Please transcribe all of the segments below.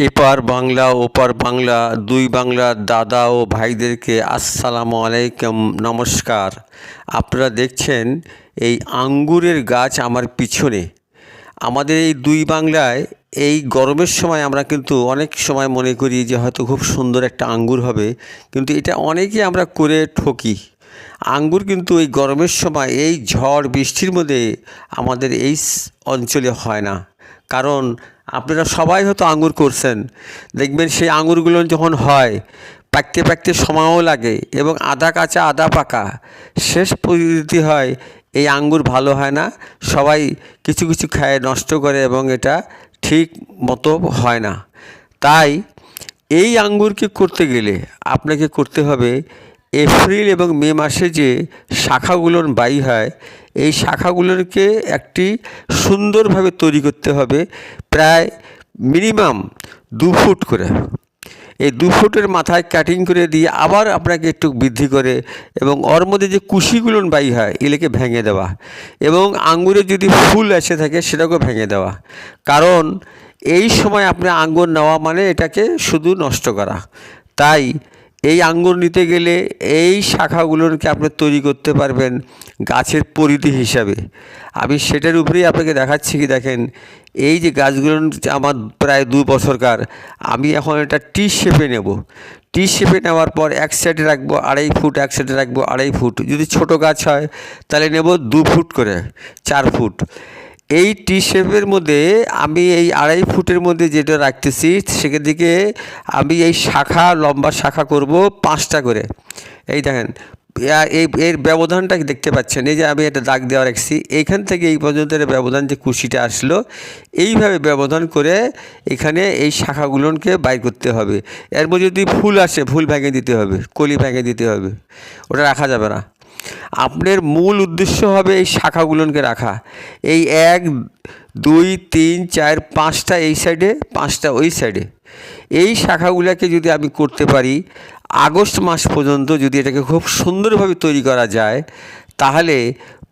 এপার বাংলা ওপার বাংলা দুই বাংলার দাদা ও ভাইদেরকে আসসালামু আলাইকুম, নমস্কার। আপনারা দেখছেন এই আঙ্গুরের গাছ আমার পিছনে। আমাদের এই দুই বাংলায় এই গরমের সময় আমরা কিন্তু অনেক সময় মনে করি যে হয়তো খুব সুন্দর একটা আঙ্গুর হবে, কিন্তু এটা অনেকেই আমরা করে ঠকি। আঙ্গুর কিন্তু এই গরমের সময় এই ঝড় বৃষ্টির মধ্যে আমাদের এই অঞ্চলে হয় না। কারণ আপনারা সবাই হয়তো আঙ্গুর করছেন, দেখবেন সেই আঙ্গুরগুলো যখন হয় পাকতে পাকতে সময়ও লাগে এবং আধা কাঁচা আধা পাকা শেষ পরিণতি হয় এই আঙ্গুর ভালো হয় না, সবাই কিছু কিছু খায় নষ্ট করে এবং এটা ঠিক মতো হয় না। তাই এই আঙ্গুরকে করতে গেলে আপনাকে করতে হবে এপ্রিল এবং মে মাসে যে শাখাগুলোর বাই হয় এই শাখাগুলোকে একটি সুন্দরভাবে তৈরি করতে হবে, প্রায় মিনিমাম 2 ফুট করে। এই 2 ফুটের মাথায় কাটিং করে দিয়ে আবার আপনাকে একটু বৃদ্ধি করে এবং ওর মধ্যে যে কুশিগুলো বাই হয় এগুলোকে ভেঙে দেওয়া এবং আঙ্গুরে যদি ফুল এসে থাকে সেটাকেও ভেঙে দেওয়া। কারণ এই সময় আপনি আঙ্গুর নেওয়া মানে এটাকে শুধু নষ্ট করা। তাই এই আঙ্গুর নিতে গেলে এই শাখাগুলোকে আপনি তৈরি করতে পারবেন গাছের পরিধি হিসাবে। আমি সেটার উপরেই আপনাকে দেখাচ্ছি। কি দেখেন, এই যে গাছগুলো আমার প্রায় 2 বছরকার, আমি এখন এটা টি শেপে নেব। টি শেপে নেওয়ার পর এক সাইডে রাখবো 2.5 ফুট, এক সাইডে রাখবো 2.5 ফুট। যদি ছোট গাছ হয় তাহলে নেব 2 ফুট করে, 4 ফুট। এই টি শেপের মধ্যে আমি এই 2.5 ফুটের মধ্যে যেটা রাখতেছি সেখান থেকে আমি এই শাখা লম্বা শাখা করব 5টা করে। এই দেখেন এর ব্যবধানটা দেখতে পাচ্ছেন, এই যে আমি একটা দাগ দেওয়া রাখছি, এইখান থেকে এই পর্যন্ত ব্যবধান যে কুশিটা আসলো এইভাবে ব্যবধান করে এখানে এই শাখাগুলোকে বাইর করতে হবে। এর মধ্যে যদি ফুল আসে ফুল ভেঙে দিতে হবে, কলি ভেঙে দিতে হবে, ওটা রাখা যাবে না। আপনার মূল উদ্দেশ্য হবে এই শাখাগুলোকে রাখা। এই 1 2 3 4 5টা এই সাইডে, 5টা ওই সাইডে। এই শাখাগুলোকে যদি আমি করতে পারি আগস্ট মাস পর্যন্ত, যদি এটাকে খুব সুন্দরভাবে তৈরি করা যায় তাহলে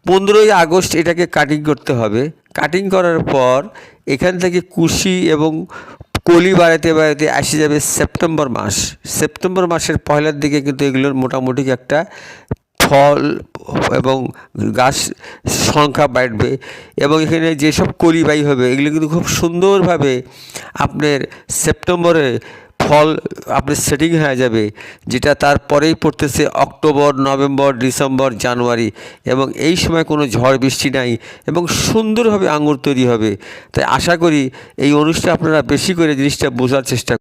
15ই আগস্ট এটাকে কাটিং করতে হবে। কাটিং করার পর এখান থেকে কুশি এবং কলি বাড়াতে বাড়াতে আসে যাবে সেপ্টেম্বর মাস। সেপ্টেম্বর মাসের পয়লার দিকে কিন্তু এগুলোর মোটামুটি একটা ফল এবং গাছ সংখ্যা বাড়বে এবং এখানে যেসব কলি বাই হবে এগুলো কিন্তু খুব সুন্দরভাবে আপনার সেপ্টেম্বরে ফল আপনার সেটিং হয়ে যাবে, যেটা তারপরেই পড়তেছে অক্টোবর, নভেম্বর, ডিসেম্বর, জানুয়ারি এবং এই সময় কোনো ঝড় বৃষ্টি নাই এবং সুন্দরভাবে আঙ্গুর তৈরি হবে। তাই আশা করি এই অনুষ্ঠানে আপনারা বেশি করে জিনিসটা বোঝার চেষ্টা